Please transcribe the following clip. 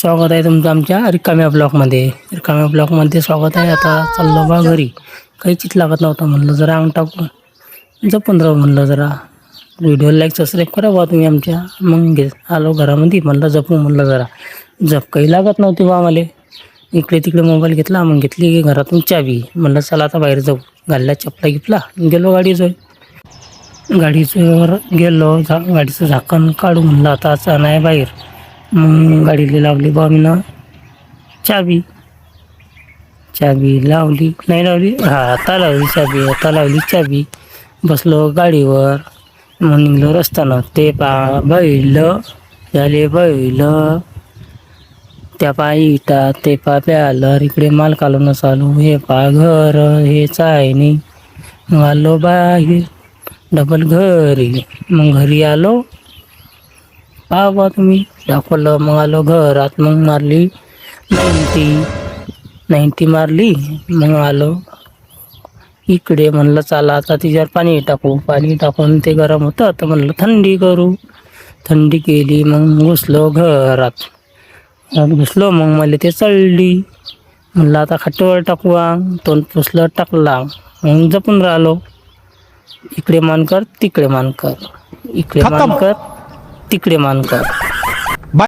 स्वागत आहे तुमचं आमच्या रिकाम्या ब्लॉकमध्ये स्वागत आहे. आता चाललो बा घरी. काही चित लागत नव्हतं, म्हणलं जरा अंग टाकून जपून राहू, म्हणलं जरा व्हिडिओ लाईक सबस्क्राईब करा बा तुम्ही आमच्या. मग आलो घरामध्ये, म्हणलं जपू, म्हणलं जरा जप काही लागत नव्हती बा मला. इकडे तिकडे मोबाईल घेतला, मग घेतली घरातून चावी. म्हणलं चला आता बाहेर जाऊ. घालल्या चपला गिपला, गेलो गाडीचं गेलो. गाडीचं झाकण काढू, म्हणलं आता असं नाही बाहेर. मग गाडीला लावली बा मी चावी लावली, नाही लावली, आता लावली चावी. बसलो गाडीवर, मग निघलो रस्त्यानं. ते बैल झाले बैल, त्या इटा, ते प्यालर, इकडे माल कालवणं चालू, हे घर, हे चायनी. मग आलो बाहेर डबल घरी. मग घरी आलो, बा तुम्ही दाखवलं. मग आलो घरात, मग मारली 90 मारली. मग आलो इकडे, म्हणलं चला आता तिच्यावर पाणी टाकून ते गरम होतं, तर म्हणलं थंडी करू. थंडी केली, मग घुसलो घरात. घुसलो, मग मला ते चढली. म्हणलं आता खाटेवर टाकवा. तोंड पुसलं, टाकला. मग जपून राहिलो. इकडे मान कर, तिकडे मान कर, इकडे मान कर, तिकडे मान कर.